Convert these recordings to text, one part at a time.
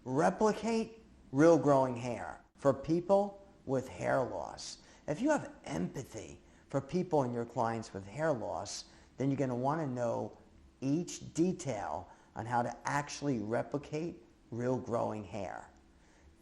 Replicate real growing hair for people with hair loss. If you have empathy for people and your clients with hair loss, then you're going to want to know each detail on how to actually replicate real growing hair.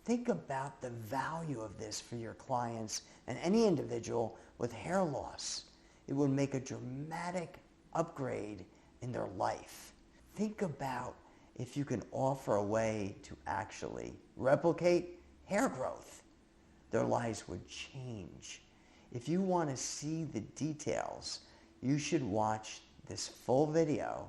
Think about the value of this for your clients and any individual with hair loss. It would make a dramatic upgrade in their life. Think about if you can offer a way to actually replicate hair growth. Their lives would change. If you want to see the details, you should watch this full video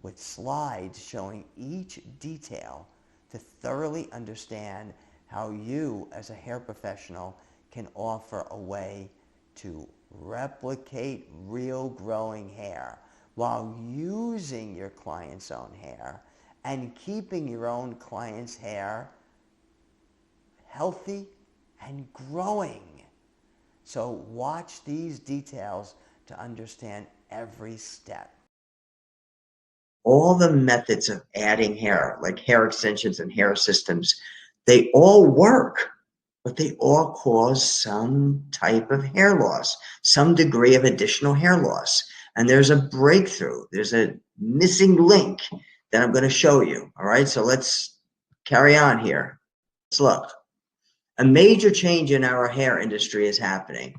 with slides showing each detail to thoroughly understand how you as a hair professional can offer a way to replicate real growing hair while using your client's own hair and keeping your own client's hair healthy and growing. So watch these details to understand every step. All the methods of adding hair, like hair extensions and hair systems, they all work, but they all cause some type of hair loss, some degree of additional hair loss. And there's a breakthrough. There's a missing link that I'm going to show you. All right, so let's carry on here. Let's look. A major change in our hair industry is happening.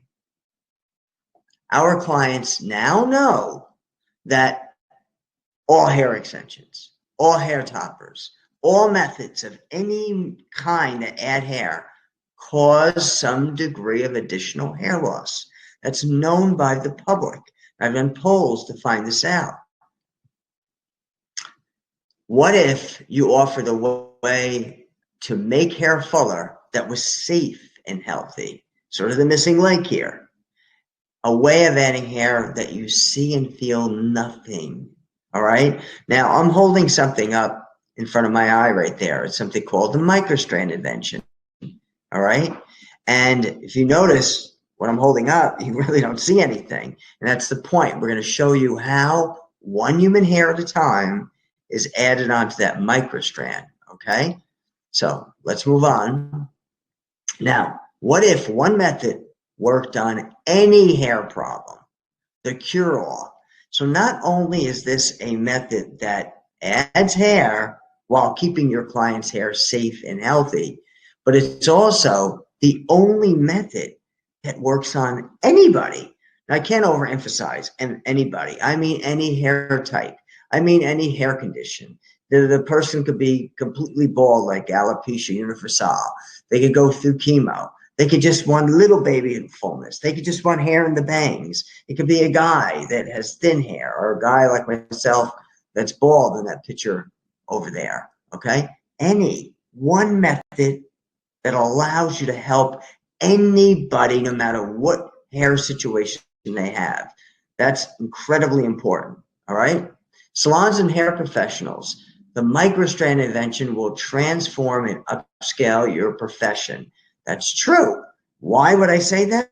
Our clients now know that all hair extensions, all hair toppers, all methods of any kind that add hair cause some degree of additional hair loss. That's known by the public. I've done polls to find this out. What if you offered a way to make hair fuller that was safe and healthy? Sort of the missing link here. A way of adding hair that you see and feel nothing. All right. Now I'm holding something up in front of my eye right there. It's something called the microstrand invention. All right. And if you notice what I'm holding up, you really don't see anything. And that's the point. We're going to show you how one human hair at a time is added onto that microstrand. Okay. So let's move on. Now, what if one method worked on any hair problem, the cure-all? So not only is this a method that adds hair while keeping your client's hair safe and healthy, but it's also the only method that works on anybody. Now, I can't overemphasize anybody. I mean any hair type. I mean any hair condition. The person could be completely bald, like alopecia universal. They could go through chemo. They could just want little baby fullness. They could just want hair in the bangs. It could be a guy that has thin hair or a guy like myself that's bald in that picture over there, okay? Any one method that allows you to help anybody no matter what hair situation they have. That's incredibly important, all right? Salons and hair professionals, the microstrand invention will transform and upscale your profession. That's true. Why would I say that?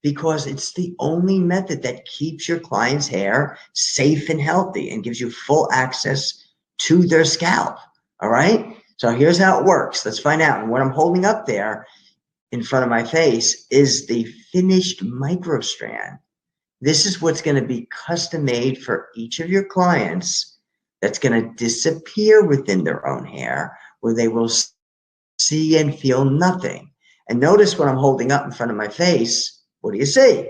Because it's the only method that keeps your client's hair safe and healthy and gives you full access to their scalp. All right? So here's how it works. Let's find out. And what I'm holding up there in front of my face is the finished microstrand. This is what's going to be custom made for each of your clients that's going to disappear within their own hair, where they will see and feel nothing. And notice what I'm holding up in front of my face. What do you see?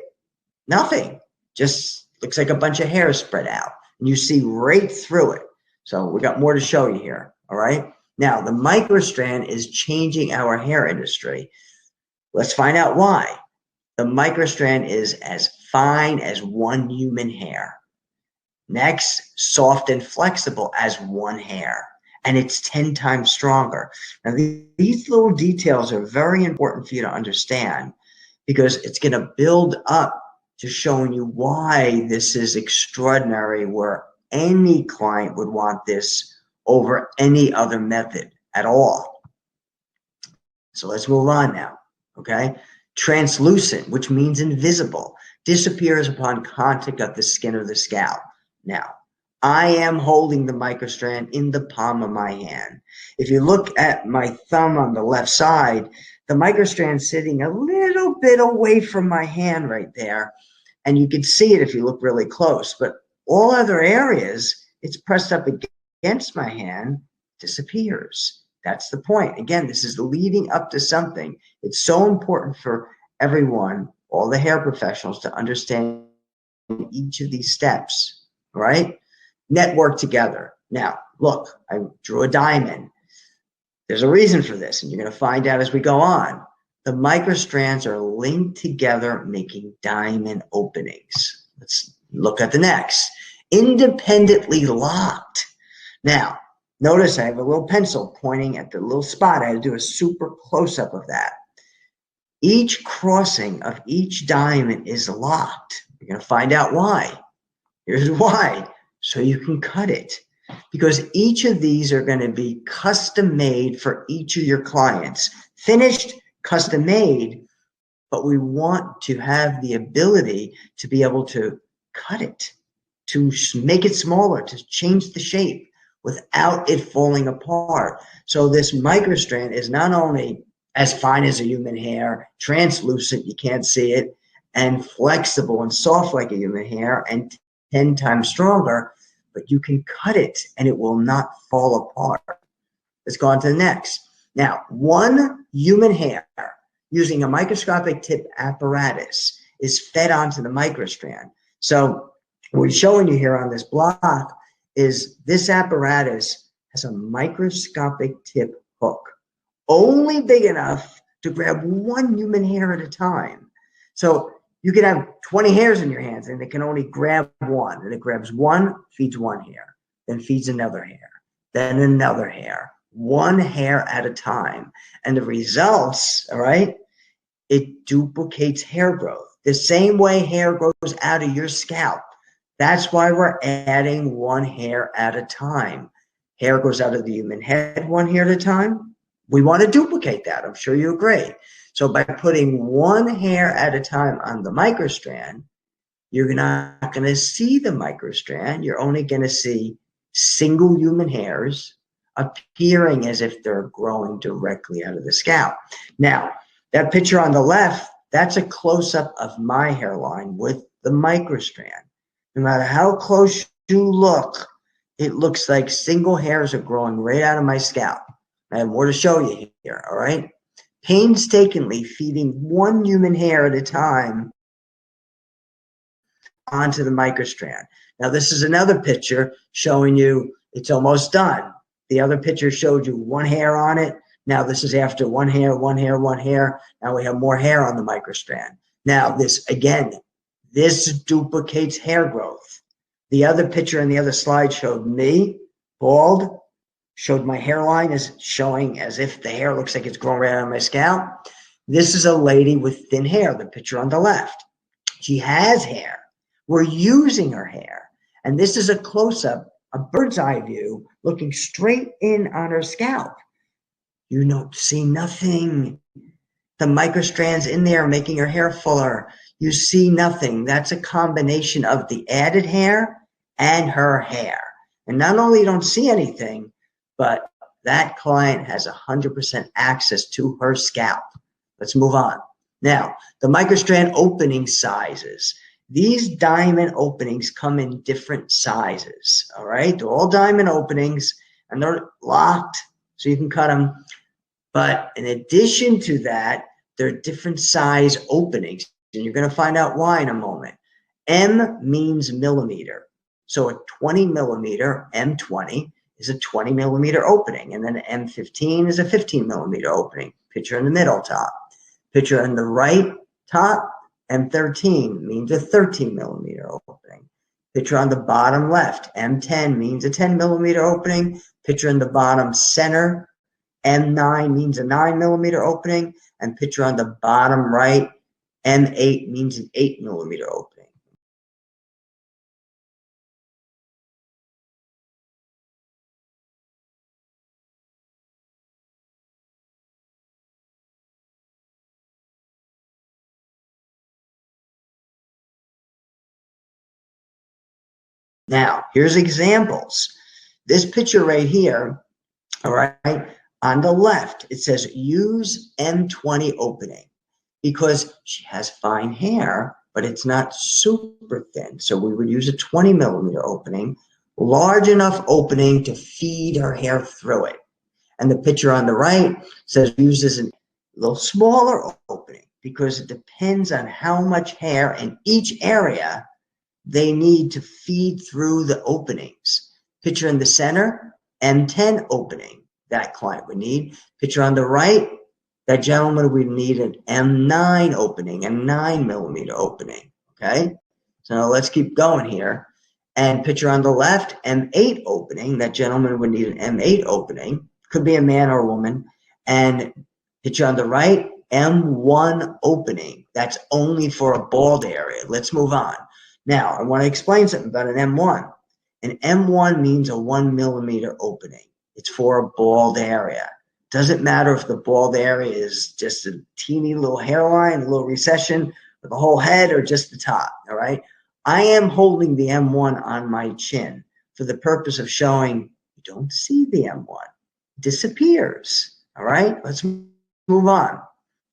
Nothing. Just looks like a bunch of hair spread out. And you see right through it. So we got more to show you here. All right. Now, the microstrand is changing our hair industry. Let's find out why. The microstrand is as fine as one human hair. Next, soft and flexible as one hair. And it's 10 times stronger. Now, these little details are very important for you to understand because it's going to build up to showing you why this is extraordinary, where any client would want this over any other method at all. So let's move on now, okay? Translucent, which means invisible, disappears upon contact of the skin or the scalp. Now, I am holding the microstrand in the palm of my hand. If you look at my thumb on the left side, the microstrand's sitting a little bit away from my hand right there. And you can see it if you look really close. But all other areas, it's pressed up against my hand, disappears. That's the point. Again, this is leading up to something. It's so important for everyone, all the hair professionals, to understand each of these steps, right? Network together. Now, look, I drew a diamond. There's a reason for this, and you're going to find out as we go on. The microstrands are linked together, making diamond openings. Let's look at the next. Independently locked. Now, notice I have a little pencil pointing at the little spot. I had to do a super close-up of that. Each crossing of each diamond is locked. You're going to find out why. Here's why. So you can cut it. Because each of these are going to be custom made for each of your clients. Finished, custom made, but we want to have the ability to be able to cut it, to make it smaller, to change the shape without it falling apart. So this microstrand is not only as fine as a human hair, translucent, you can't see it, and flexible and soft like a human hair, and 10 times stronger, but you can cut it and it will not fall apart. Let's go on to the next. Now, one human hair using a microscopic tip apparatus is fed onto the microstrand. So what we're showing you here on this block is this apparatus has a microscopic tip hook, only big enough to grab one human hair at a time. So you can have 20 hairs in your hands and it can only grab one. And it grabs one, feeds one hair, then feeds another hair, then another hair, one hair at a time. And the results, all right, it duplicates hair growth. The same way hair grows out of your scalp. That's why we're adding one hair at a time. Hair grows out of the human head one hair at a time. We want to duplicate that. I'm sure you agree. So by putting one hair at a time on the microstrand, you're not going to see the microstrand. You're only going to see single human hairs appearing as if they're growing directly out of the scalp. Now, that picture on the left, that's a close-up of my hairline with the microstrand. No matter how close you look, it looks like single hairs are growing right out of my scalp. I have more to show you here, all right? Painstakingly feeding one human hair at a time onto the microstrand. Now, this is another picture showing you it's almost done. The other picture showed you one hair on it. Now, this is after one hair, one hair, one hair. Now we have more hair on the microstrand. Now, this, again, this duplicates hair growth. The other picture in the other slide showed me, bald, showed my hairline is showing as if the hair looks like it's growing right out of my scalp. This is a lady with thin hair, the picture on the left. She has hair. We're using her hair. And this is a close-up, a bird's eye view, looking straight in on her scalp. You don't see nothing. The microstrand's in there making her hair fuller. You see nothing. That's a combination of the added hair and her hair. And not only you don't see anything, but that client has 100% access to her scalp. Let's move on. Now, the microstrand opening sizes. These diamond openings come in different sizes, all right? They're all diamond openings, and they're locked, so you can cut them. But in addition to that, there are different size openings, and you're going to find out why in a moment. M means millimeter. So a 20 millimeter, M20, is a 20 millimeter opening, and then M15 is a 15 millimeter opening. Picture in the middle top. Picture on the right top, M13 means a 13 millimeter opening. Picture on the bottom left, M10 means a 10 millimeter opening. Picture in the bottom center, M9 means a 9 millimeter opening. And picture on the bottom right, M8 means an 8 millimeter opening. Now, here's examples. This picture right here, all right, on the left, it says use M20 opening because she has fine hair, but it's not super thin. So we would use a 20 millimeter opening, large enough opening to feed her hair through it. And the picture on the right says use this in a little smaller opening because it depends on how much hair in each area they need to feed through the openings. Picture in the center, M10 opening that client would need. Picture on the right, that gentleman would need an M9 opening, a 9 millimeter opening, okay? So now let's keep going here. And picture on the left, M8 opening, that gentleman would need an M8 opening, could be a man or a woman. And picture on the right, M1 opening, that's only for a bald area. Let's move on. Now, I want to explain something about an M1. An M1 means a 1 millimeter opening. It's for a bald area. Doesn't matter if the bald area is just a teeny little hairline, a little recession, or the whole head, or just the top, all right? I am holding the M1 on my chin for the purpose of showing you don't see the M1. It disappears, all right? Let's move on,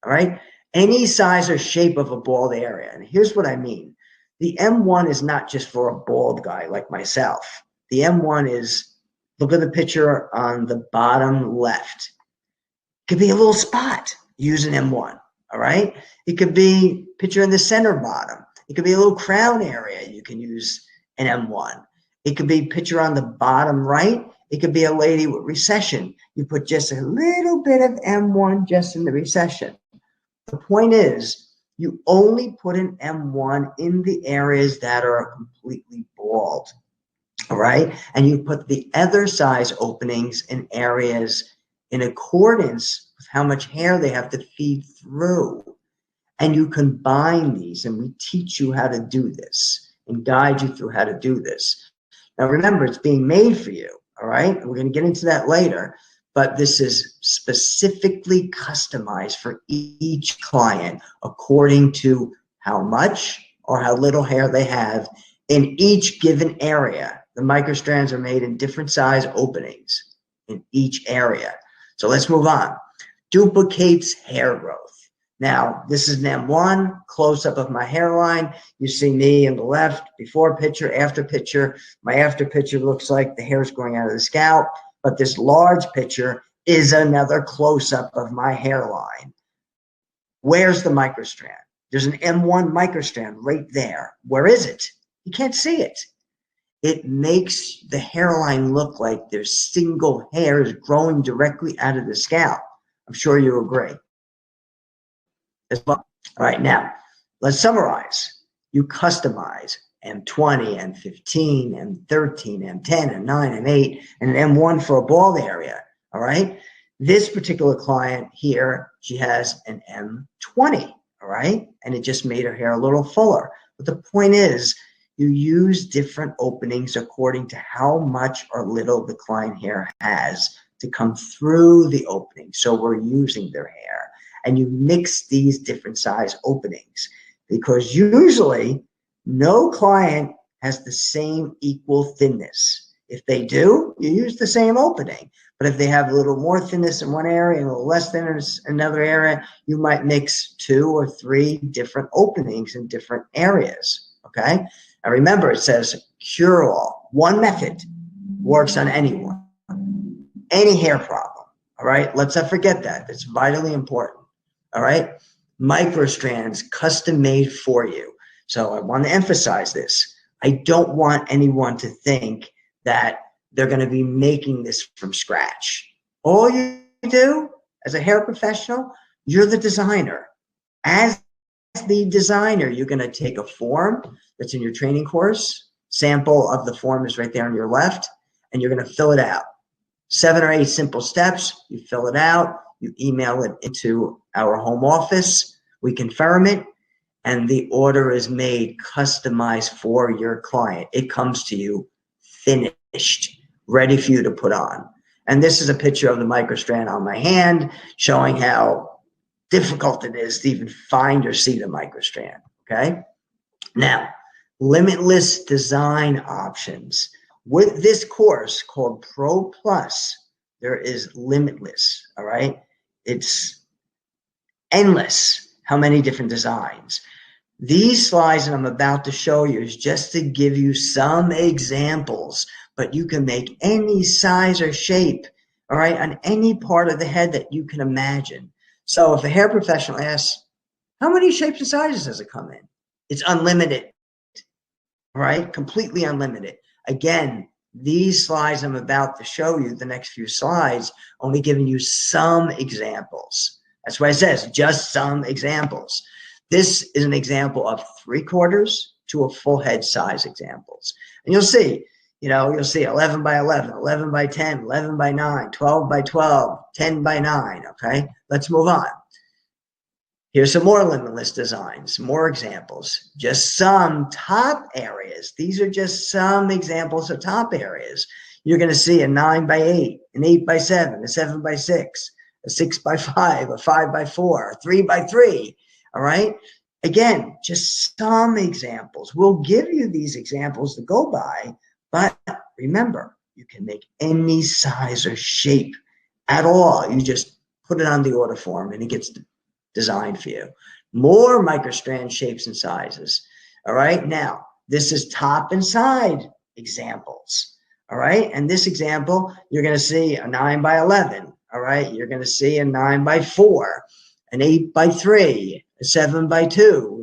all right? Any size or shape of a bald area, and here's what I mean. The M1 is not just for a bald guy like myself. The M1 is, look at the picture on the bottom left. It could be a little spot. Use an M1, all right? It could be picture in the center bottom. It could be a little crown area. You can use an M1. It could be picture on the bottom right. It could be a lady with recession. You put just a little bit of M1 just in the recession. The point is, you only put an M1 in the areas that are completely bald, all right? And you put the other size openings in areas in accordance with how much hair they have to feed through. And you combine these, and we teach you how to do this and guide you through how to do this. Now, remember, it's being made for you, all right? We're going to get into that later. But this is specifically customized for each client according to how much or how little hair they have in each given area. The microstrands are made in different size openings in each area. So let's move on. Duplicates hair growth. Now, this is an M1, close-up of my hairline. You see me in the left, before picture, after picture. My after picture looks like the hair is growing out of the scalp. But this large picture is another close-up of my hairline. Where's the microstrand? There's an M1 microstrand right there. Where is it? You can't see it. It makes the hairline look like there's single hairs growing directly out of the scalp. I'm sure you agree. All right, now, let's summarize. You customize M20, M15, M13, M10, M9, M8, and an M1 for a bald area, all right? This particular client here, she has an M20, all right? And it just made her hair a little fuller. But the point is, you use different openings according to how much or little the client hair has to come through the opening. So we're using their hair. And you mix these different size openings because usually no client has the same equal thinness. If they do, you use the same opening. But if they have a little more thinness in one area and a little less thinness in another area, you might mix 2 or 3 different openings in different areas, okay? Now remember, it says cure all. One method works on anyone, any hair problem, all right? Let's not forget that. It's vitally important. All right, microstrands custom made for you. So I want to emphasize this. I don't want anyone to think that they're going to be making this from scratch. All you do as a hair professional, you're the designer. As the designer, you're going to take a form that's in your training course. Sample of the form is right there on your left, and you're going to fill it out. 7 or 8 simple steps. You fill it out. You email it into our home office. We confirm it, and the order is made customized for your client. It comes to you finished, ready for you to put on. And this is a picture of the microstrand on my hand, showing how difficult it is to even find or see the microstrand, okay? Now, limitless design options. With this course called Pro Plus, there is limitless, all right? It's endless how many different designs. These slides that I'm about to show you is just to give you some examples, but you can make any size or shape, all right, on any part of the head that you can imagine. So if a hair professional asks, how many shapes and sizes does it come in? It's unlimited, all right, completely unlimited. Again, these slides I'm about to show you, the next few slides, only giving you some examples. That's why it says just some examples. This is an example of 3/4 to a full head size examples. And you'll see, you'll see 11 by 11, 11 by 10, 11 by 9, 12 by 12, 10 by 9, okay? Let's move on. Here's some more limitless designs, more examples, just some top areas. These are just some examples of top areas. You're going to see a 9 by 8, an 8 by 7, a 7 by 6, a 6 by 5, a 5 by 4, a 3 by 3. All right. Again, just some examples. We'll give you these examples to go by, but remember, you can make any size or shape at all. You just put it on the order form and it gets designed for you. More microstrand shapes and sizes. All right. Now, this is top and side examples. All right. And this example, you're going to see a 9 by 11. All right. You're going to see a 9 by 4, an 8 by 3, a 7 by 2,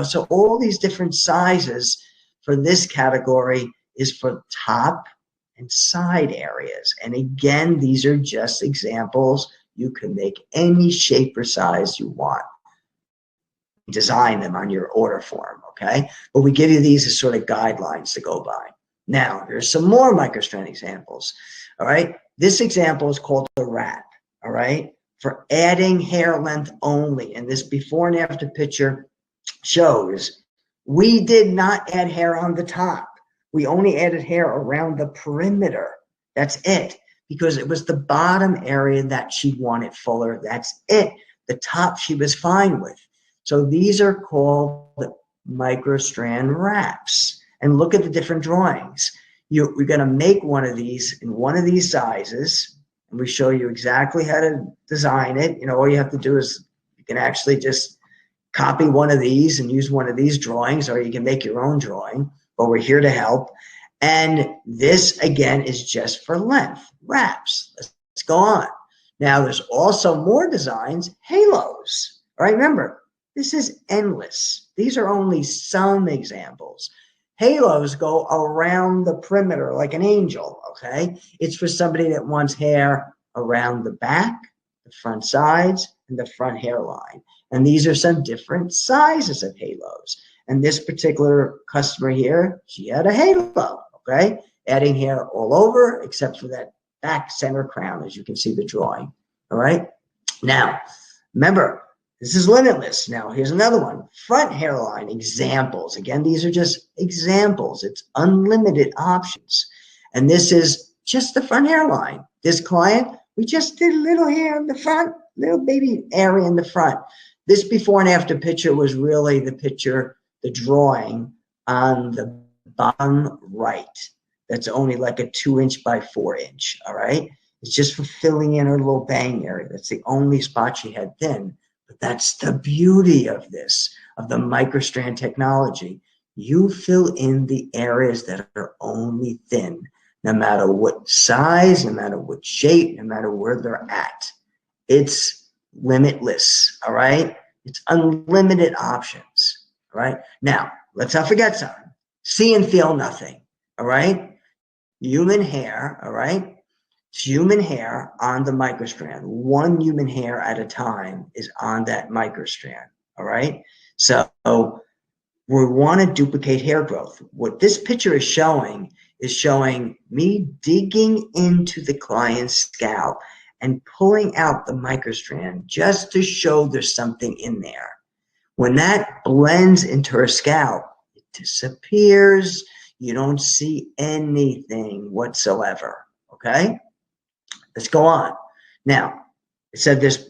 So all these different sizes for this category is for top and side areas. And again, these are just examples. You can make any shape or size you want. Design them on your order form, okay? But we give you these as sort of guidelines to go by. Now, here's some more microstrand examples, all right? This example is called the wrap, all right? For adding hair length only. And this before and after picture shows we did not add hair on the top. We only added hair around the perimeter. That's it. Because it was the bottom area that she wanted fuller. That's it. The top she was fine with. So these are called microstrand wraps. And look at the different drawings. We're going to make one of these in one of these sizes. And we show you exactly how to design it. All you have to do is you can actually just copy one of these and use one of these drawings, or you can make your own drawing, but we're here to help. And this, again, is just for length, wraps. Let's go on. Now, there's also more designs, halos. All right, remember, this is endless. These are only some examples. Halos go around the perimeter like an angel, okay? It's for somebody that wants hair around the back, the front sides, and the front hairline. And these are some different sizes of halos. And this particular customer here, she had a halo, okay? Adding hair all over except for that back center crown, as you can see the drawing, all right? Now, remember, this is limitless. Now, here's another one. Front hairline examples. Again, these are just examples. It's unlimited options. And this is just the front hairline. This client, we just did a little hair in the front, little baby area in the front. This before and after picture was really the picture, the drawing on the bottom right. That's only like a 2" by 4" all right? It's just for filling in her little bang area. That's the only spot she had thin. But that's the beauty of this, of the microstrand technology. You fill in the areas that are only thin, no matter what size, no matter what shape, no matter where they're at. It's limitless, all right? It's unlimited options, all right? Now, let's not forget something. See and feel nothing, all right? Human hair, all right? It's human hair on the microstrand. One human hair at a time is on that microstrand, all right? So we want to duplicate hair growth. What this picture is showing me digging into the client's scalp and pulling out the microstrand just to show there's something in there. When that blends into her scalp, it disappears. You don't see anything whatsoever, okay? Let's go on. Now,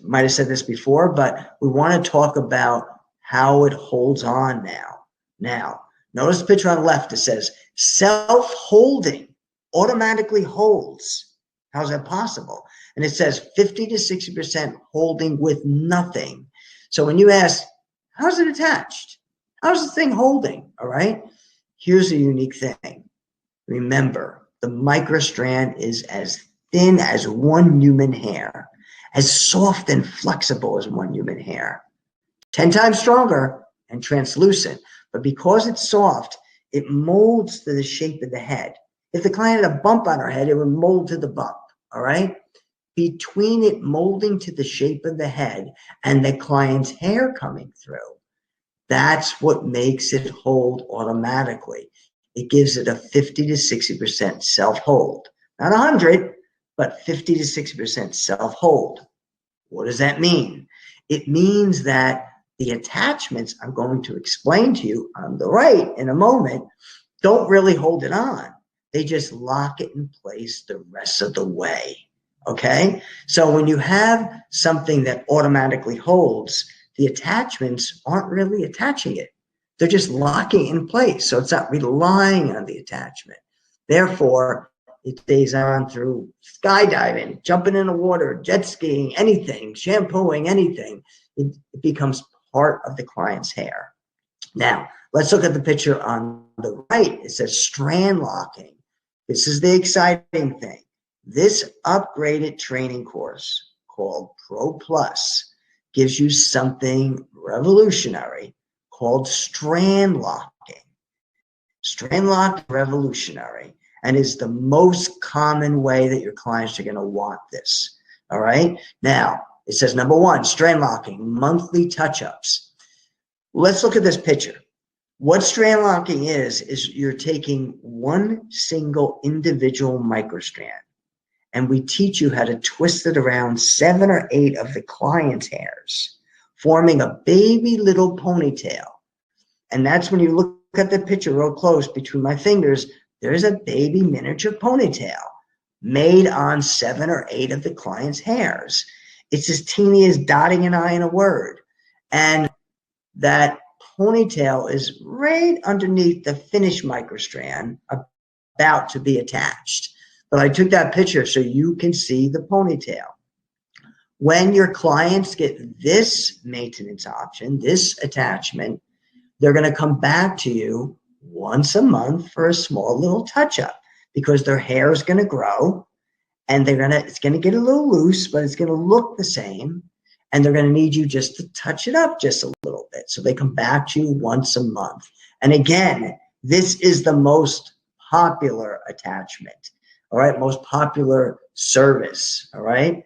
might have said this before, but we want to talk about how it holds on now. Now, Notice the picture on the left. It says self-holding automatically holds. How's that possible? And it says 50 to 60% holding with nothing. So when you ask, how's it attached? How's the thing holding? All right. Here's a unique thing. Remember, the microstrand is as thin as one human hair, as soft and flexible as one human hair, 10 times stronger and translucent. But because it's soft, it molds to the shape of the head. If the client had a bump on her head, it would mold to the bump, all right? Between it molding to the shape of the head and the client's hair coming through, that's what makes it hold automatically. It gives it a 50 to 60% self-hold. Not 100, but 50 to 60% self-hold. What does that mean? It means that the attachments I'm going to explain to you on the right in a moment don't really hold it on. They just lock it in place the rest of the way, okay? So when you have something that automatically holds, the attachments aren't really attaching it. They're just locking it in place, so it's not relying on the attachment. Therefore, it stays on through skydiving, jumping in the water, jet skiing, anything, shampooing, anything. It becomes part of the client's hair. Now, let's look at the picture on the right. It says strand locking. This is the exciting thing. This upgraded training course called Pro Plus gives you something revolutionary called strand locking. Strand lock revolutionary and is the most common way that your clients are going to want this. All right. Now, it says number one, strand locking, monthly touch-ups. Let's look at this picture. What strand locking is you're taking one single individual microstrand, and we teach you how to twist it around 7 or 8 of the client's hairs, forming a baby little ponytail. And that's when you look at the picture real close between my fingers, there's a baby miniature ponytail made on 7 or 8 of the client's hairs. It's as teeny as dotting an I in a word. And that ponytail is right underneath the finished microstrand about to be attached. But I took that picture so you can see the ponytail. When your clients get this maintenance option, this attachment, they're going to come back to you once a month for a small little touch-up because their hair is going to grow and it's going to get a little loose, but it's going to look the same. And they're going to need you just to touch it up just a little bit. So they come back to you once a month. And again, this is the most popular attachment, all right? Most popular service, all right?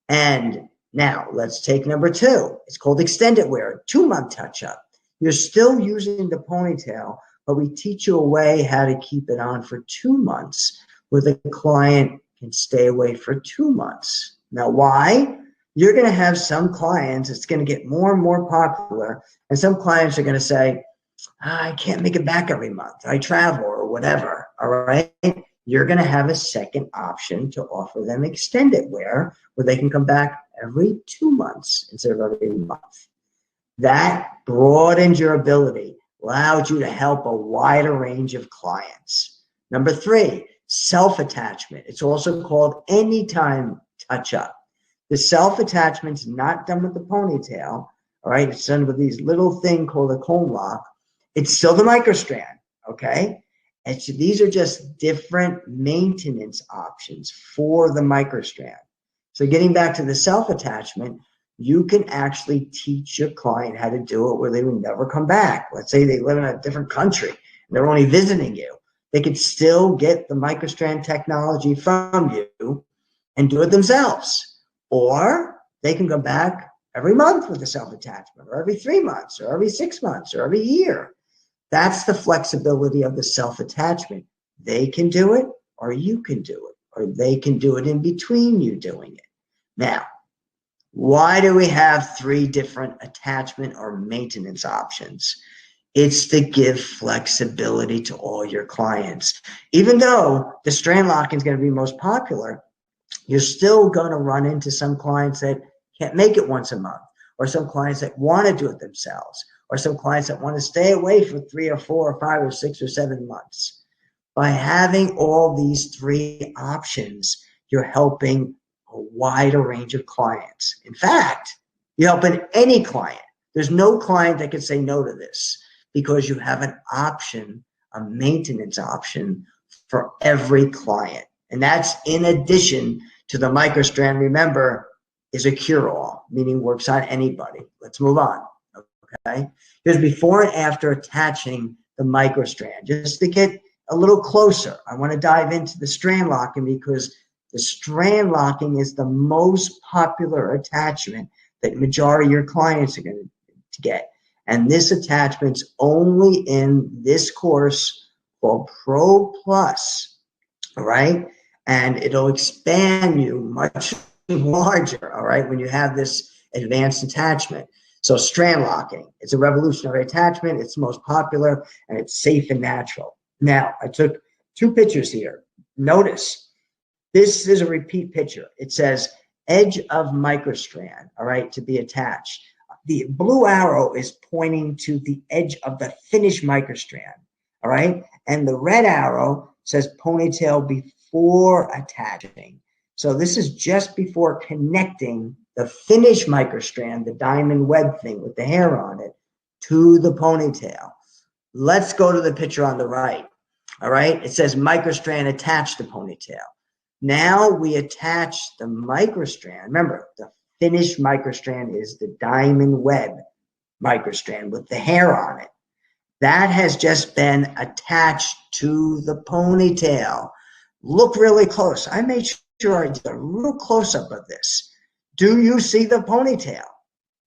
And now let's take number 2. It's called extended wear, 2-month touch-up. You're still using the ponytail, but we teach you a way how to keep it on for 2 months where the client can stay away for 2 months. Now, why? You're going to have some clients, it's going to get more and more popular, and some clients are going to say, I can't make it back every month. I travel or whatever, all right? You're going to have a second option to offer them extended wear where they can come back every 2 months instead of every month. That broadens your ability, allowed you to help a wider range of clients. Number 3, self-attachment. It's also called anytime touch-up. The self-attachment's not done with the ponytail, all right? It's done with these little thing called a comb lock. It's still the microstrand, okay? And so these are just different maintenance options for the microstrand. So getting back to the self-attachment, you can actually teach your client how to do it where they will never come back. Let's say they live in a different country and they're only visiting you. They could still get the microstrand technology from you and do it themselves. Or they can come back every month with the self-attachment, or every 3 months, or every 6 months, or every year. That's the flexibility of the self-attachment. They can do it, or you can do it, or they can do it in between you doing it. Now, why do we have 3 different attachment or maintenance options? It's to give flexibility to all your clients. Even though the strand locking is going to be most popular, you're still going to run into some clients that can't make it once a month, or some clients that want to do it themselves, or some clients that want to stay away for 3 or 4 or 5 or 6 or 7 months. By having all these 3 options, you're helping a wider range of clients. In fact, you're helping any client. There's no client that can say no to this because you have an option, a maintenance option for every client. And that's in addition to the microstrand, remember, is a cure-all, meaning works on anybody. Let's move on, okay? Here's before and after attaching the microstrand. Just to get a little closer, I want to dive into the strand locking because the strand locking is the most popular attachment that majority of your clients are going to get. And this attachment's only in this course called Pro Plus, all right? And it'll expand you much larger, all right, when you have this advanced attachment. So strand locking, it's a revolutionary attachment. It's the most popular and it's safe and natural. Now, I took 2 pictures here. Notice, this is a repeat picture. It says edge of microstrand, all right, to be attached. The blue arrow is pointing to the edge of the finished microstrand, all right? And the red arrow says ponytail before attaching. So this is just before connecting the finished microstrand, the diamond web thing with the hair on it, to the ponytail. Let's go to the picture on the right, all right? It says microstrand attached to ponytail. Now we attach the microstrand. Remember, the finished microstrand is the diamond web microstrand with the hair on it. That has just been attached to the ponytail. Look really close. I made sure I did a real close-up of this. Do you see the ponytail?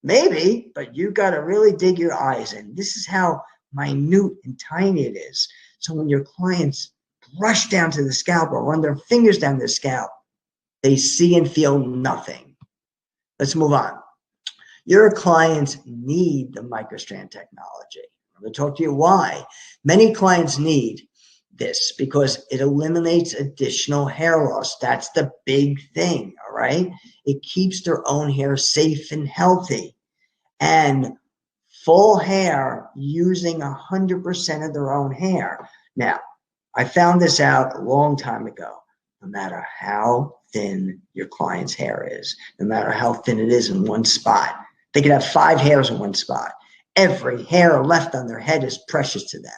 Maybe, but you got to really dig your eyes in. This is how minute and tiny it is. So when your clients brush down to the scalp or run their fingers down the scalp, they see and feel nothing. Let's move on. Your clients need the microstrand technology. I'm going to talk to you why. Many clients need this because it eliminates additional hair loss. That's the big thing, all right? It keeps their own hair safe and healthy. And full hair using 100% of their own hair. Now, I found this out a long time ago. No matter how thin your client's hair is, no matter how thin it is in one spot, they could have 5 hairs in one spot. Every hair left on their head is precious to them.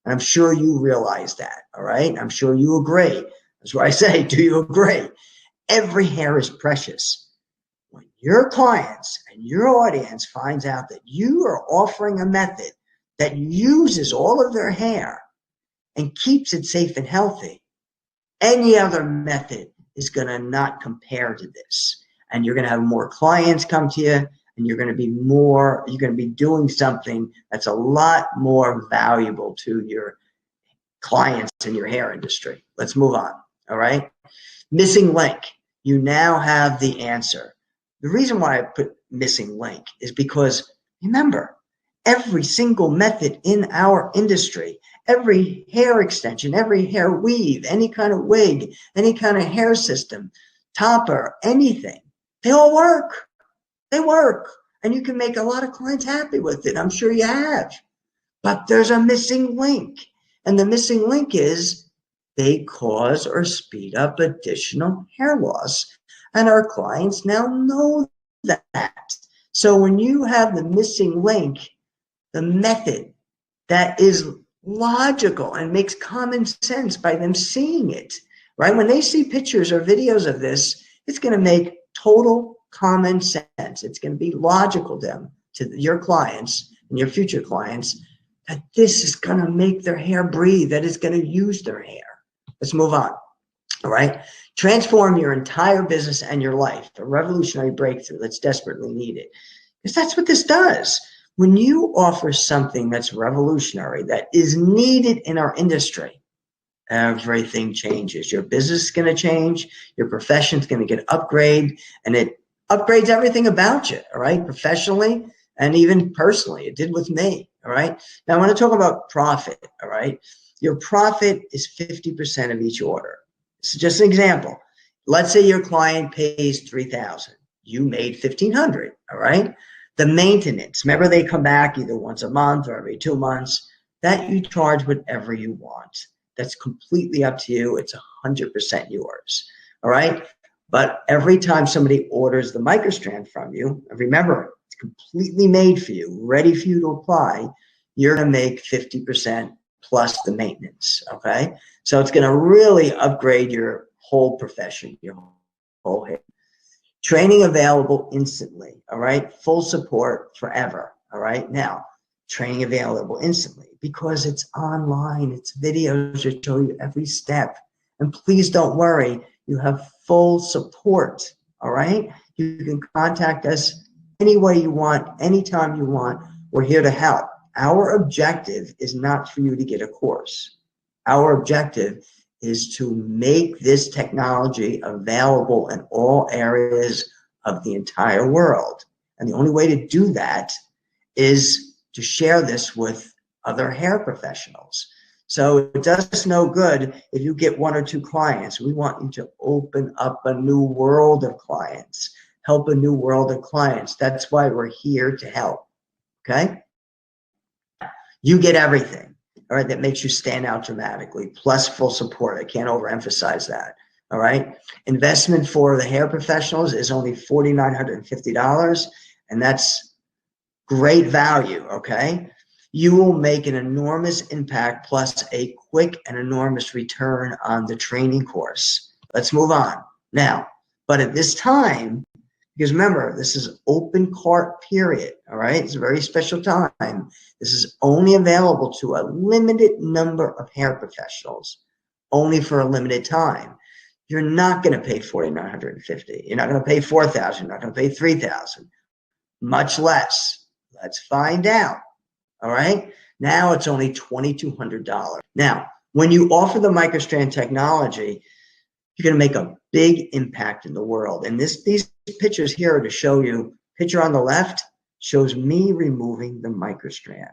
And I'm sure you realize that, all right? I'm sure you agree. That's why I say, do you agree? Every hair is precious. When your clients and your audience finds out that you are offering a method that uses all of their hair and keeps it safe and healthy, any other method is going to not compare to this. And you're going to have more clients come to you, and you're going to be doing something that's a lot more valuable to your clients in your hair industry. Let's move on, all right? Missing link. You now have the answer. The reason why I put missing link is because, remember, every single method in our industry, every hair extension, every hair weave, any kind of wig, any kind of hair system, topper, anything, they all work. They work. And you can make a lot of clients happy with it. I'm sure you have. But there's a missing link. And the missing link is they cause or speed up additional hair loss. And our clients now know that. So when you have the missing link, the method that is logical and makes common sense by them seeing it, right? When they see pictures or videos of this, it's going to make total common sense. It's going to be logical to them, to your clients and your future clients, that this is going to make their hair breathe, that it's going to use their hair. Let's move on. All right. Transform your entire business and your life. A revolutionary breakthrough that's desperately needed. Because that's what this does. When you offer something that's revolutionary, that is needed in our industry, everything changes. Your business is going to change. Your profession is going to get upgraded, and it upgrades everything about you, all right, professionally and even personally. It did with me, all right? Now, I want to talk about profit, all right? Your profit is 50% of each order. This is just an example. Let's say your client pays $3,000. You made $1,500, all right? The maintenance, remember they come back either once a month or every 2 months, that you charge whatever you want. That's completely up to you. It's 100% yours. All right. But every time somebody orders the microstrand from you, remember, it's completely made for you, ready for you to apply, you're going to make 50% plus the maintenance. Okay. So it's going to really upgrade your whole profession, your whole hair. Training available instantly. All right. Full support forever. All right. Now, training available instantly because it's online. It's videos that show you every step. And please don't worry, you have full support. All right. You can contact us any way you want, anytime you want. We're here to help. Our objective is not for you to get a course. Our objective is to make this technology available in all areas of the entire world. And the only way to do that is to share this with other hair professionals. So it does us no good if you get 1 or 2 clients. We want you to open up a new world of clients, help a new world of clients. That's why we're here to help. Okay? You get everything. All right, that makes you stand out dramatically, plus full support. I can't overemphasize that. All right, investment for the hair professionals is only $4,950, and that's great value. Okay, you will make an enormous impact plus a quick and enormous return on the training course. Let's move on now. But at this time, because remember, this is open cart period, all right? It's a very special time. This is only available to a limited number of hair professionals, only for a limited time. You're not going to pay $4,950. You're not going to pay $4,000. You're not going to pay $3,000. Much less. Let's find out, all right? Now it's only $2,200. Now, when you offer the microstrand technology, you're going to make a big impact in the world. And these pictures here are to show you. Picture on the left shows me removing the microstrand.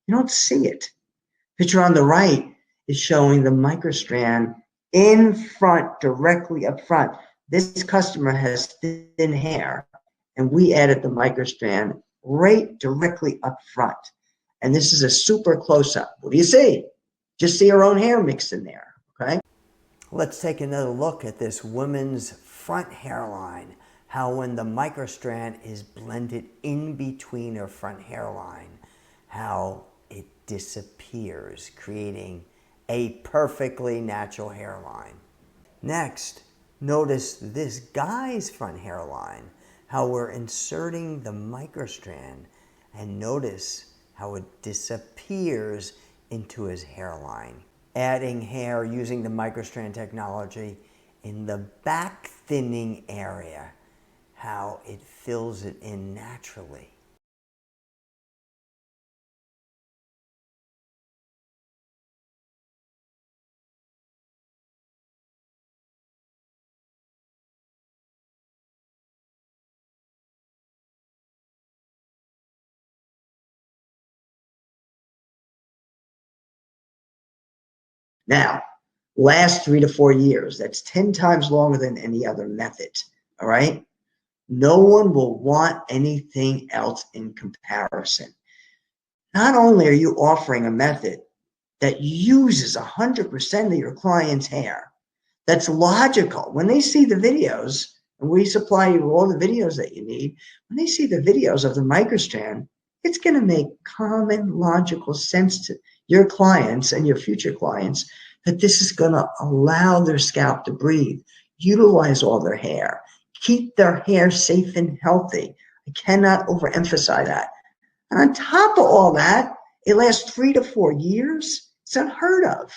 You don't see it. Picture on the right is showing the microstrand in front, directly up front. This customer has thin hair, and we added the microstrand right directly up front. And this is a super close-up. What do you see? Just see her own hair mixed in there, okay? Let's take another look at this woman's front hairline, how when the microstrand is blended in between her front hairline, how it disappears, creating a perfectly natural hairline. Next, notice this guy's front hairline, how we're inserting the microstrand, and notice how it disappears into his hairline. Adding hair using the microstrand technology in the back thinning area, how it fills it in naturally. Now, last 3 to 4 years. That's 10 times longer than any other method. All right. No one will want anything else in comparison. Not only are you offering a method that uses 100% of your client's hair, that's logical. When they see the videos, and we supply you all the videos that you need, when they see the videos of the microstrand, it's going to make common logical sense to your clients and your future clients that this is going to allow their scalp to breathe, utilize all their hair, keep their hair safe and healthy. I cannot overemphasize that. And on top of all that, it lasts 3 to 4 years. It's unheard of.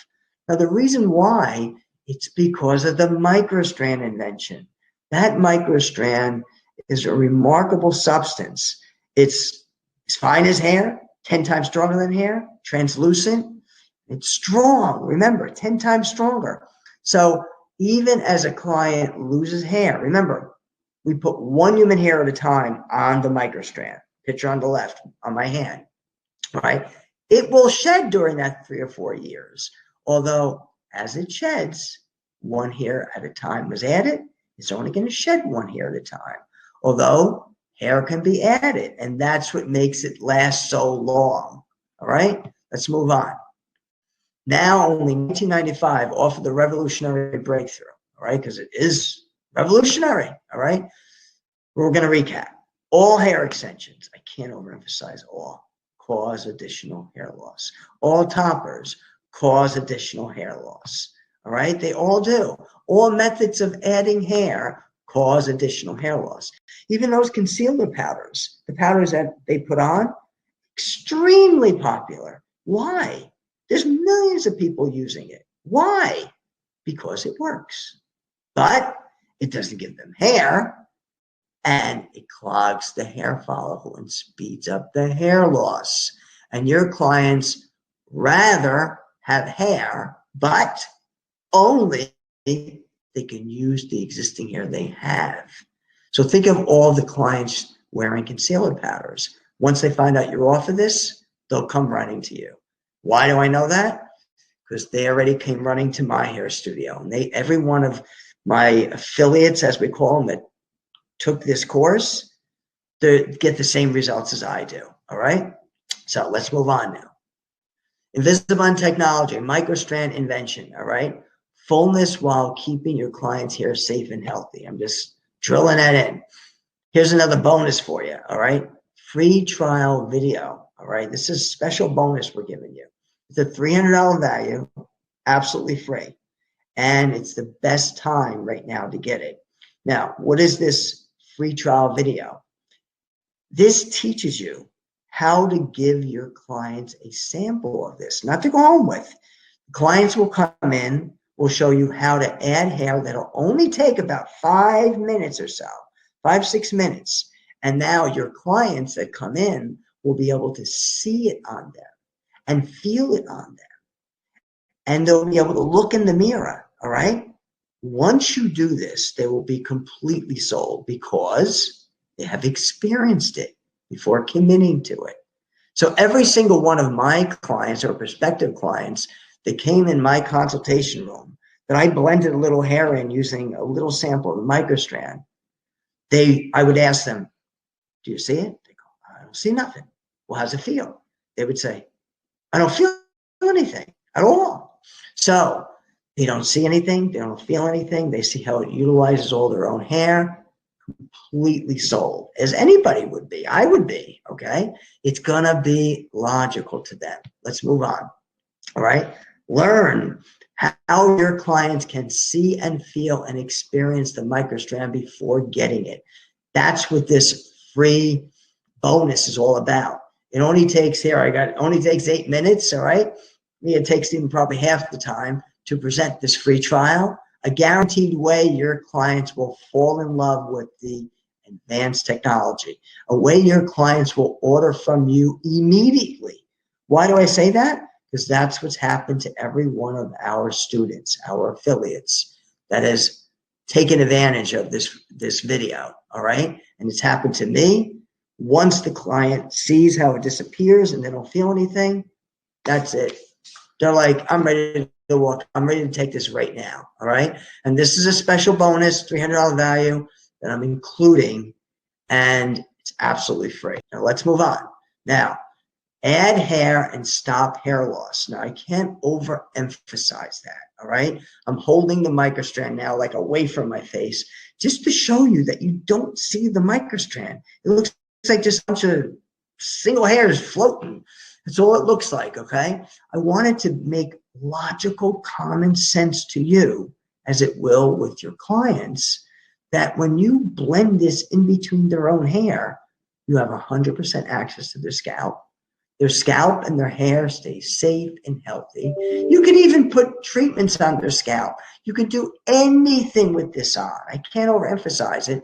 Now, the reason why, it's because of the microstrand invention. That microstrand is a remarkable substance. It's as fine as hair, 10 times stronger than hair, translucent. It's strong. Remember, 10 times stronger. So even as a client loses hair, remember, we put 1 human hair at a time on the microstrand. Picture on the left on my hand, right? It will shed during that 3 or 4 years. Although as it sheds, 1 hair at a time was added, it's only going to shed 1 hair at a time. Although hair can be added, and that's what makes it last so long. All right, let's move on. Now, only 1995 offered the revolutionary breakthrough, all right, because it is revolutionary, all right? We're going to recap. All hair extensions, I can't overemphasize all, cause additional hair loss. All toppers cause additional hair loss, all right? They all do. All methods of adding hair cause additional hair loss. Even those concealer powders, the powders that they put on, extremely popular. Why? There's millions of people using it. Why? Because it works. But it doesn't give them hair, and it clogs the hair follicle and speeds up the hair loss. And your clients rather have hair, but only they can use the existing hair they have. So think of all the clients wearing concealer powders. Once they find out you're off of this, they'll come running to you. Why do I know that? Because they already came running to my hair studio. And every one of my affiliates, as we call them, that took this course, they get the same results as I do. All right? So let's move on now. InvisaBlend technology, microstrand invention. All right? Fullness while keeping your client's hair safe and healthy. I'm just drilling that in. Here's another bonus for you. All right? Free trial video. All right? This is a special bonus we're giving you. It's a $300 value, absolutely free. And it's the best time right now to get it. Now, what is this free trial video? This teaches you how to give your clients a sample of this, not to go home with. Clients will come in, will show you how to add hair that'll only take about 5 minutes or so, 5-6 minutes. And now your clients that come in will be able to see it on them and feel it on them. And they'll be able to look in the mirror, all right? Once you do this, they will be completely sold because they have experienced it before committing to it. So every single one of my clients or prospective clients that came in my consultation room, that I blended a little hair in using a little sample of the microstrand, I would ask them, do you see it? They go, I don't see nothing. Well, how's it feel? They would say, I don't feel anything at all. So they don't see anything. They don't feel anything. They see how it utilizes all their own hair. Completely sold, as anybody would be. I would be, okay? It's going to be logical to them. Let's move on, all right? Learn how your clients can see and feel and experience the microstrand before getting it. That's what this free bonus is all about. It only takes only takes 8 minutes, all right? It takes even probably half the time to present this free trial, a guaranteed way your clients will fall in love with the advanced technology, a way your clients will order from you immediately. Why do I say that? Because that's what's happened to every one of our students, our affiliates, that has taken advantage of this video, all right? And it's happened to me. Once the client sees how it disappears and they don't feel anything, that's it. They're like, I'm ready to walk. I'm ready to take this right now, all right? And this is a special bonus, $300 value that I'm including, and it's absolutely free. Now, let's move on. Now, add hair and stop hair loss. Now, I can't overemphasize that, all right? I'm holding the microstrand now like away from my face just to show you that you don't see the microstrand. It looks like just a bunch of single hairs floating. That's all it looks like, okay? I wanted to make logical, common sense to you, as it will with your clients, that when you blend this in between their own hair, you have 100% access to their scalp. Their scalp and their hair stay safe and healthy. You can even put treatments on their scalp. You can do anything with this on. I can't overemphasize it,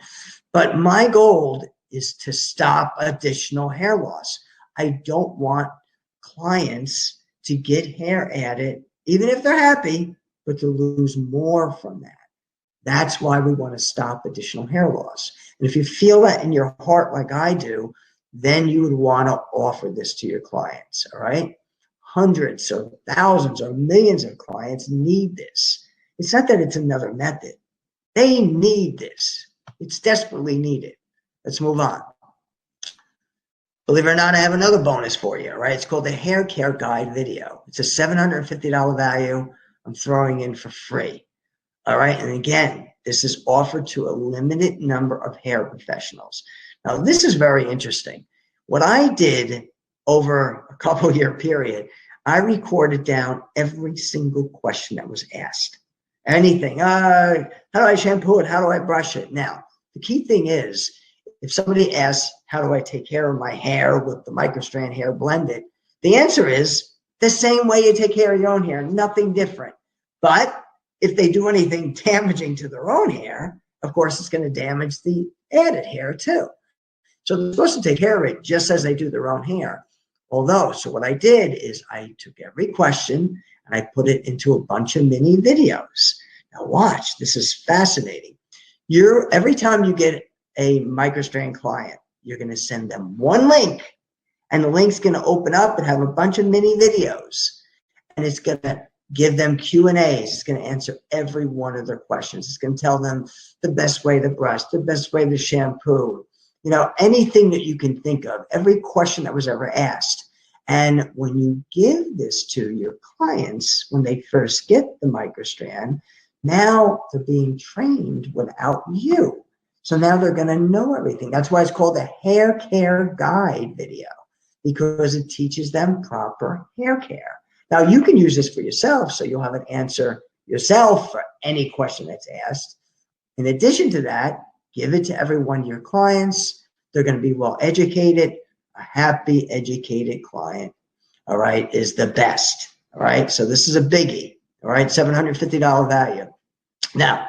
but my goal is to stop additional hair loss. I don't want clients to get hair added, even if they're happy, but to lose more from that. That's why we want to stop additional hair loss. And if you feel that in your heart like I do, then you would want to offer this to your clients, all right? Hundreds or thousands or millions of clients need this. It's not that it's another method. They need this. It's desperately needed. Let's move on. Believe it or not, I have another bonus for you, right? It's called the Hair Care Guide video. It's a $750 value I'm throwing in for free. All right. And again, this is offered to a limited number of hair professionals. Now, this is very interesting. What I did over a couple year period, I recorded down every single question that was asked. Anything, how do I shampoo it? How do I brush it? Now, the key thing is, if somebody asks, how do I take care of my hair with the microstrand hair blended? The answer is the same way you take care of your own hair, nothing different. But if they do anything damaging to their own hair, of course, it's going to damage the added hair too. So they're supposed to take care of it just as they do their own hair. So what I did is I took every question and I put it into a bunch of mini videos. Now watch, this is fascinating. Every time you get a microstrand client, you're going to send them one link, and the link's going to open up and have a bunch of mini videos, and it's going to give them Q&As. It's going to answer every one of their questions. It's going to tell them the best way to brush, the best way to shampoo, anything that you can think of, every question that was ever asked. And when you give this to your clients, when they first get the microstrand, now they're being trained without you. So now they're going to know everything. That's why it's called the Hair Care Guide video, because it teaches them proper hair care. Now, you can use this for yourself, so you'll have an answer yourself for any question that's asked. In addition to that, give it to every one of your clients. They're going to be well educated. A happy, educated client, all right, is the best, all right? So this is a biggie, all right, $750 value. Now,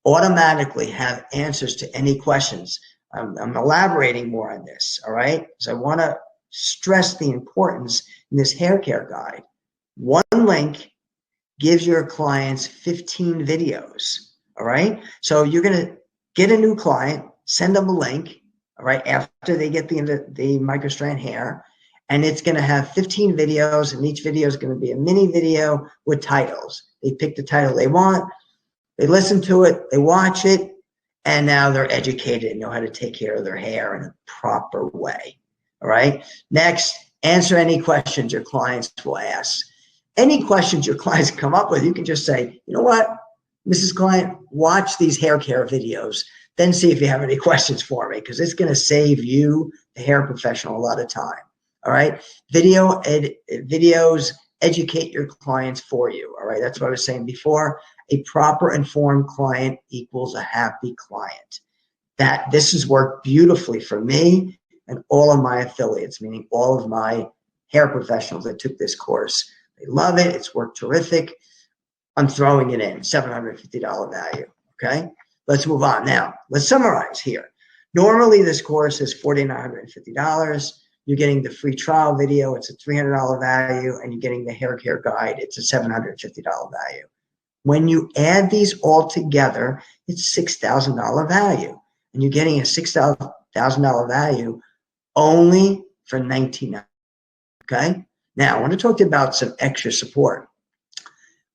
automatically have answers to any questions. I'm elaborating more on this, all right? Because I want to stress the importance in this hair care guide. One link gives your clients 15 videos, all right? So you're going to get a new client, send them a link, all right, after they get the microstrand hair, and it's going to have 15 videos, and each video is going to be a mini video with titles. They pick the title they want, they listen to it, they watch it, and now they're educated and know how to take care of their hair in a proper way, all right? Next, answer any questions your clients will ask. Any questions your clients come up with, you can just say, you know what, Mrs. Client, watch these hair care videos, then see if you have any questions for me, because it's going to save you, the hair professional, a lot of time, all right? Videos educate your clients for you, all right? That's what I was saying before. A proper informed client equals a happy client. This has worked beautifully for me and all of my affiliates, meaning all of my hair professionals that took this course. They love it. It's worked terrific. I'm throwing it in, $750 value, okay? Let's move on. Now, let's summarize here. Normally, this course is $4,950. You're getting the free trial video. It's a $300 value, and you're getting the hair care guide. It's a $750 value. When you add these all together, it's $6,000 value, and you're getting a $6,000 value only for $1,990. Okay? Now, I want to talk to you about some extra support.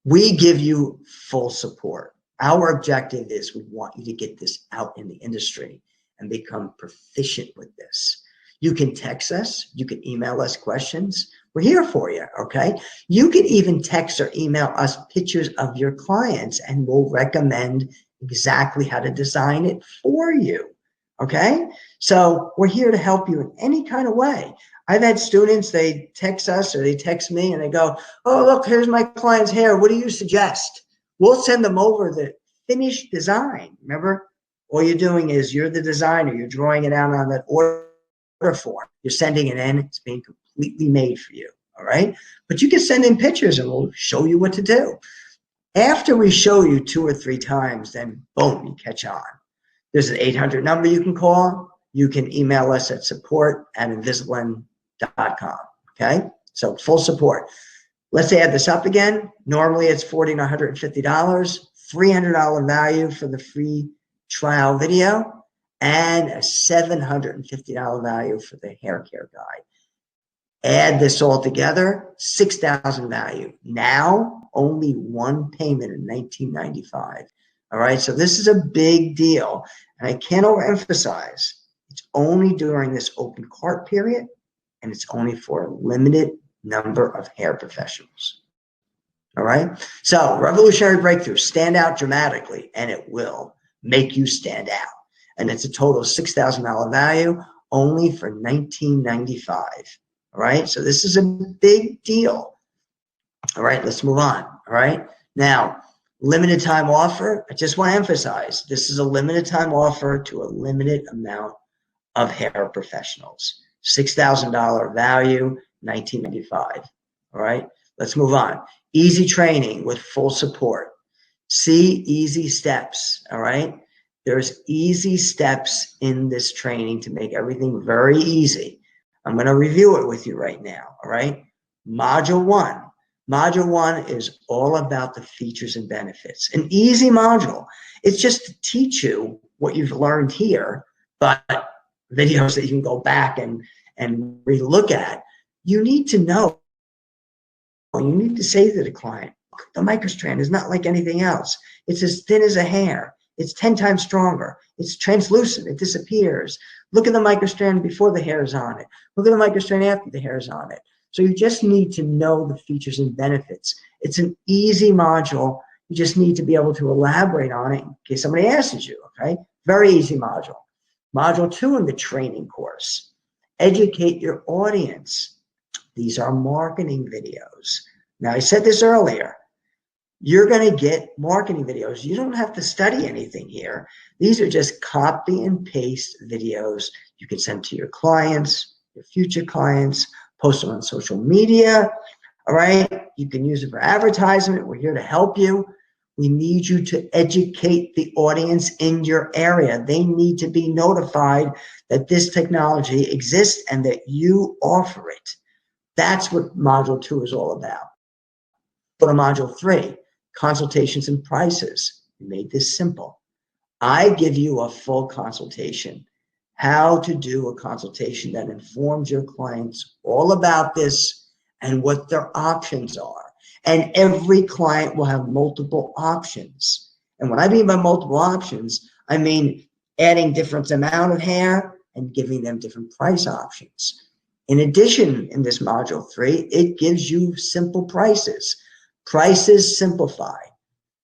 We give you full support. Our objective is we want you to get this out in the industry and become proficient with this. You can text us. You can email us questions. We're here for you, okay? You can even text or email us pictures of your clients, and we'll recommend exactly how to design it for you, okay? So we're here to help you in any kind of way. I've had students, they text us or they text me and they go, oh, look, here's my client's hair. What do you suggest? We'll send them over the finished design. Remember, all you're doing is you're the designer. You're drawing it out on that order form. You're sending it in. It's being completely made for you, all right? But you can send in pictures and we'll show you what to do. After we show you 2 or 3 times, then boom, you catch on. There's an 800 number you can call. You can email us at support@InvisaBlend.com, okay? So full support. Let's add this up again. Normally it's $4,950, $300 value for the free trial video, and a $750 value for the hair care guide. Add this all together, $6,000 value. Now, only one payment in $1,995. All right, so this is a big deal. And I can't overemphasize, it's only during this open cart period and it's only for a limited number of hair professionals. All right? So, revolutionary breakthrough, stand out dramatically, and it will make you stand out. And it's a total of $6,000 value only for $19.95. All right? So, this is a big deal. All right, let's move on. All right? Now, limited time offer. I just want to emphasize this is a limited time offer to a limited amount of hair professionals. $6,000 value, $19.95. All right, let's move on. Easy training with full support. See easy steps. All right, there's easy steps in this training to make everything very easy. I'm going to review it with you right now. All right, module 1. Module 1 is all about the features and benefits. An easy module. It's just to teach you what you've learned here, but videos that you can go back and relook at. You need to know. You need to say to the client, the microstrand is not like anything else. It's as thin as a hair. It's 10 times stronger. It's translucent. It disappears. Look at the microstrand before the hair is on it. Look at the microstrand after the hair is on it. So you just need to know the features and benefits. It's an easy module. You just need to be able to elaborate on it in case somebody asks you, okay? Very easy module. Module 2 in the training course, educate your audience. These are marketing videos. Now, I said this earlier. You're going to get marketing videos. You don't have to study anything here. These are just copy and paste videos you can send to your clients, your future clients, post them on social media. All right. You can use it for advertisement. We're here to help you. We need you to educate the audience in your area. They need to be notified that this technology exists and that you offer it. That's what module 2 is all about. Go to module 3, consultations and prices. We made this simple. I give you a full consultation. How to do a consultation that informs your clients all about this and what their options are. And every client will have multiple options. And what I mean by multiple options, I mean adding different amount of hair and giving them different price options. In addition, in this module 3, it gives you simple prices. Prices simplify.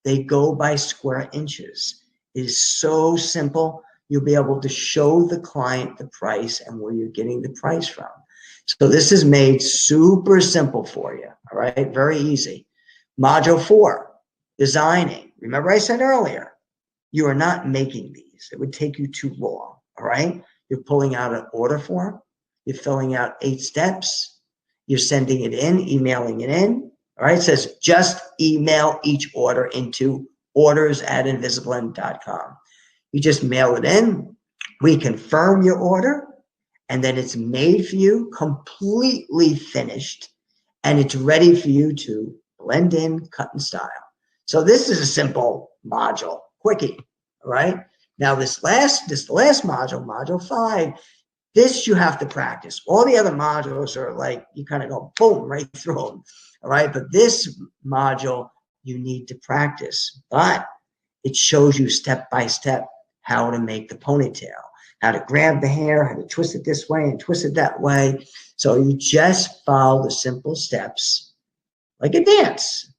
They go by square inches. It is so simple. You'll be able to show the client the price and where you're getting the price from. So this is made super simple for you, all right? Very easy. Module 4, designing. Remember I said earlier, you are not making these. It would take you too long, all right? You're pulling out an order form. You're filling out 8 steps. You're sending it in, emailing it in, all right? It says just email each order into orders@InvisaBlend.com. You just mail it in. We confirm your order, and then it's made for you, completely finished, and it's ready for you to blend in, cut, and style. So this is a simple module, quickie, all right? Now this last module, module 5, this you have to practice. All the other modules are like, you kind of go boom, right through them, all right? But this module, you need to practice, but it shows you step by step how to make the ponytail, how to grab the hair, how to twist it this way and twist it that way. So you just follow the simple steps like a dance.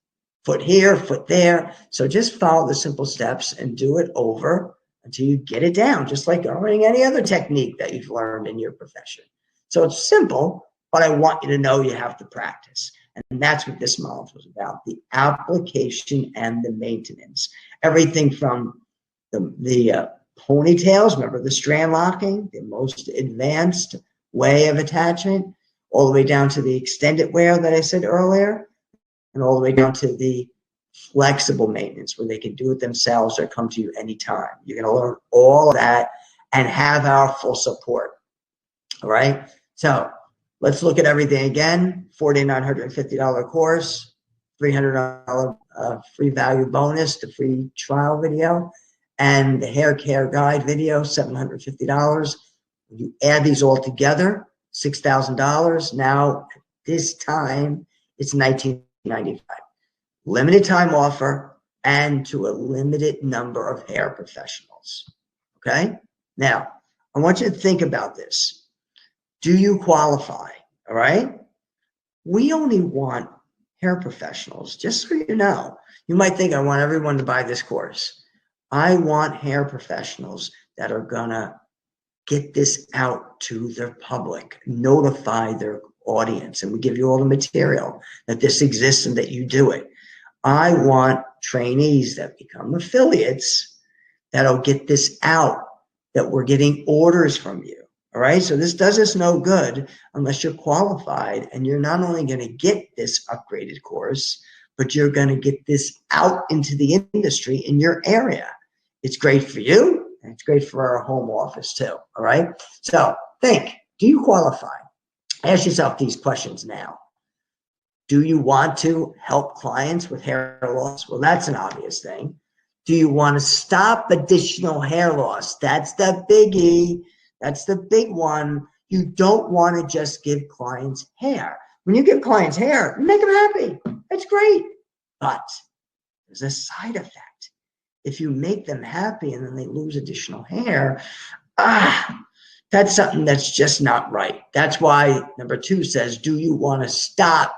Foot here, foot there. So just follow the simple steps and do it over until you get it down, just like learning any other technique that you've learned in your profession. So it's simple, but I want you to know you have to practice. And that's what this module is about, the application and the maintenance. Everything from the ponytails, remember the strand locking, the most advanced way of attachment, all the way down to the extended wear that I said earlier, and all the way down to the flexible maintenance where they can do it themselves or come to you anytime. You're going to learn all of that and have our full support. All right. So let's look at everything again. $4,950 course, $300 free value bonus, the free trial video, and the hair care guide video, $750. When you add these all together, $6,000. Now, this time, it's $19.95. Limited time offer and to a limited number of hair professionals. Okay? Now, I want you to think about this. Do you qualify? all right? We only want hair professionals, just so you know. You might think I want everyone to buy this course. I want hair professionals that are gonna get this out to their public, notify their audience, and we give you all the material that this exists and that you do it. I want trainees that become affiliates that'll get this out, that we're getting orders from you. All right. So this does us no good unless you're qualified, and you're not only going to get this upgraded course, but you're going to get this out into the industry in your area. It's great for you, and it's great for our home office too. All right. So think, do you qualify? Ask yourself these questions now. Do you want to help clients with hair loss? Well, that's an obvious thing. Do you want to stop additional hair loss? That's the biggie. That's the big one. You don't want to just give clients hair. When you give clients hair, you make them happy. That's great. But there's a side effect. If you make them happy and then they lose additional hair, that's something that's just not right. That's why number 2 says, do you want to stop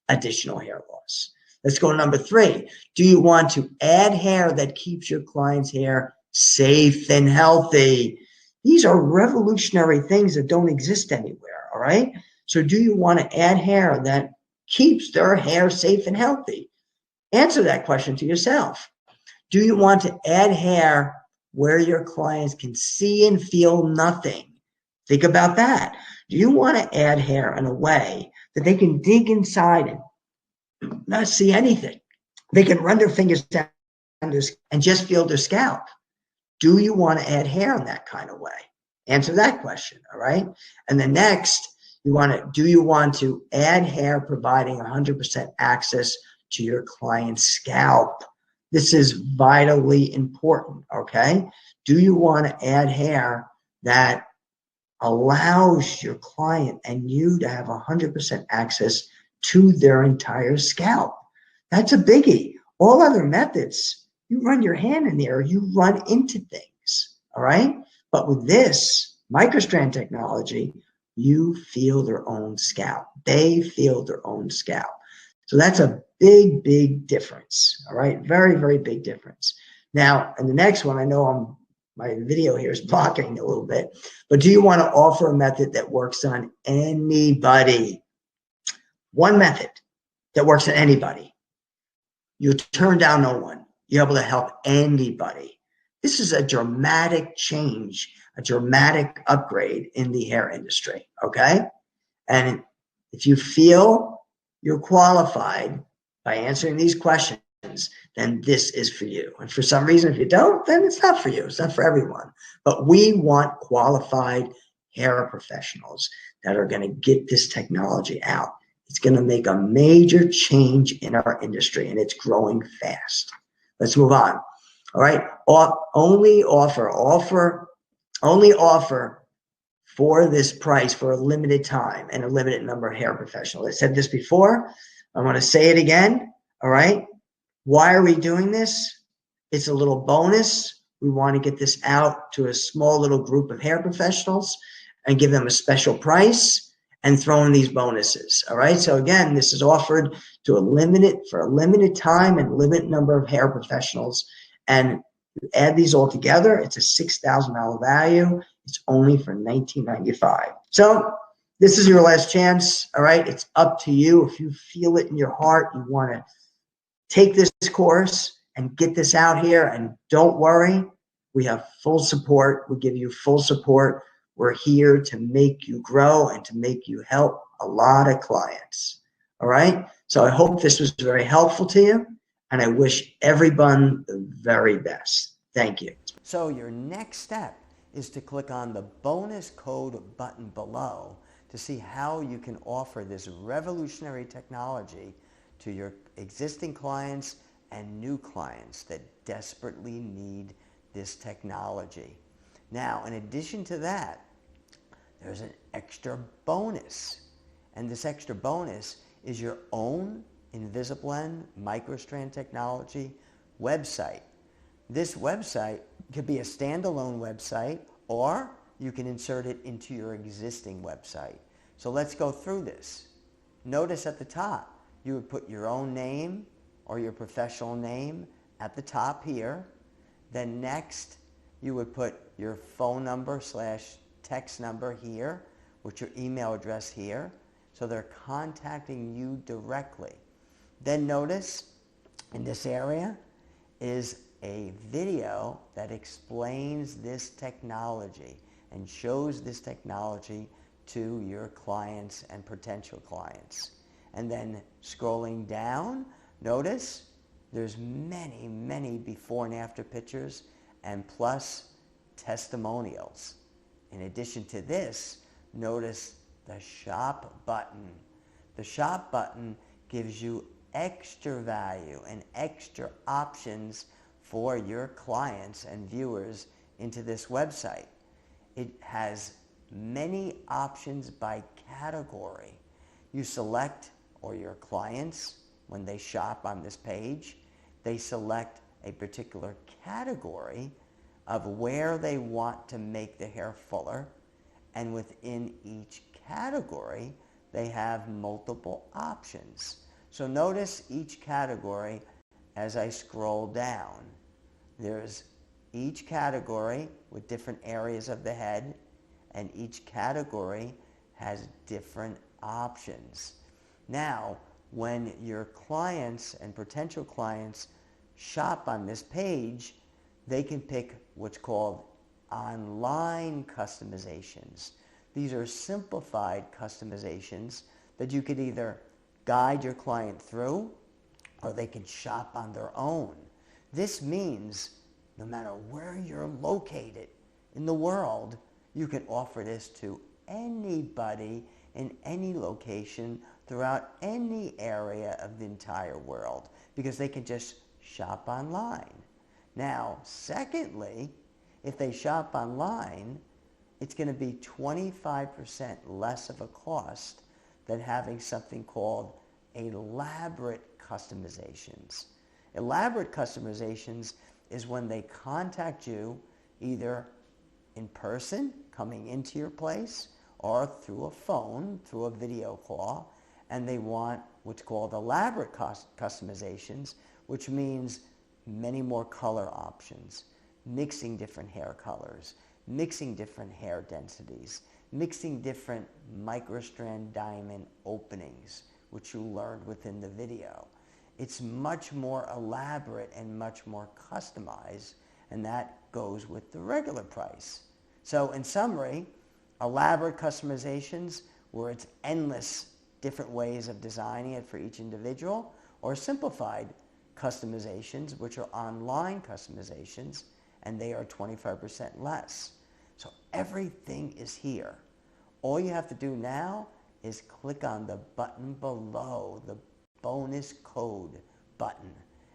additional hair loss? Let's go to number 3. Do you want to add hair that keeps your client's hair safe and healthy? These are revolutionary things that don't exist anywhere, all right? So do you want to add hair that keeps their hair safe and healthy? Answer that question to yourself. Do you want to add hair where your clients can see and feel nothing? Think about that. Do you want to add hair in a way that they can dig inside and not see anything? They can run their fingers down and just feel their scalp. Do you want to add hair in that kind of way? Answer that question, all right? And then next, do you want to add hair providing 100% access to your client's scalp? This is vitally important, okay? Do you want to add hair that allows your client and you to have 100% access to their entire scalp? That's a biggie. All other methods, you run your hand in there, you run into things, all right? But with this microstrand technology, you feel their own scalp. They feel their own scalp. So that's a big, big difference, all right? Very, very big difference. Now, and the next one, I know my video here is blocking a little bit, but do you want to offer a method that works on anybody? One method that works on anybody. You turn down no one. You're able to help anybody. This is a dramatic change, a dramatic upgrade in the hair industry, okay? And if you feel you're qualified by answering these questions, then this is for you. And for some reason, if you don't, then it's not for you. It's not for everyone. But we want qualified hair professionals that are going to get this technology out. It's going to make a major change in our industry, and it's growing fast. Let's move on. All right. Only offer for this price for a limited time and a limited number of hair professionals. I said this before. I want to say it again. All right. Why are we doing this? It's a little bonus. We want to get this out to a small little group of hair professionals and give them a special price and throw in these bonuses. All right. So again, this is offered to for a limited time and limited number of hair professionals. And you add these all together, it's a $6,000 value. It's only for $19.95. So this is your last chance. All right. It's up to you. If you feel it in your heart, you want to take this course and get this out here, and don't worry, we have full support. We give you full support. We're here to make you grow and to make you help a lot of clients. All right. So I hope this was very helpful to you, and I wish everyone the very best. Thank you. So your next step is to click on the bonus code button below to see how you can offer this revolutionary technology to your existing clients and new clients that desperately need this technology. Now, in addition to that, there's an extra bonus. And this extra bonus is your own InvisaBlend microstrand technology website. This website could be a standalone website, or you can insert it into your existing website. So let's go through this. Notice at the top, you would put your own name or your professional name at the top here. Then next, you would put your phone number / text number here with your email address here. So they're contacting you directly. Then notice in this area is a video that explains this technology and shows this technology to your clients and potential clients. And then scrolling down, notice there's many before and after pictures and plus testimonials. In addition to this, notice the shop button. The shop button gives you extra value and extra options for your clients and viewers into this website. It has many options by category. You select, or your clients, when they shop on this page, they select a particular category of where they want to make the hair fuller, and within each category they have multiple options. So notice each category as I scroll down. There's each category with different areas of the head, and each category has different options. Now, when your clients and potential clients shop on this page, they can pick what's called online customizations. These are simplified customizations that you could either guide your client through or they can shop on their own. This means no matter where you're located in the world, you can offer this to anybody in any location throughout any area of the entire world because they can just shop online. Now, secondly, if they shop online, it's going to be 25% less of a cost than having something called elaborate customizations. Elaborate customizations is when they contact you either in person, coming into your place, or through a phone, through a video call, and they want what's called elaborate customizations, which means many more color options, mixing different hair colors, mixing different hair densities, mixing different microstrand diamond openings, which you learned within the video. It's much more elaborate and much more customized, and that goes with the regular price. So in summary, elaborate customizations, where it's endless different ways of designing it for each individual, or simplified customizations, which are online customizations, and they are 25% less. So everything is here. All you have to do now is click on the button below, the bonus code button.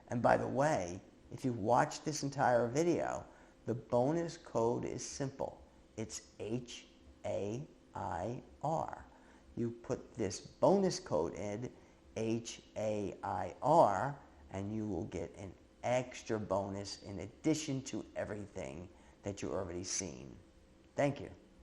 And by the way, if you watch this entire video, the bonus code is simple. It's HAIR. You put this bonus code in, HAIR, and you will get an extra bonus in addition to everything that you've already seen. Thank you.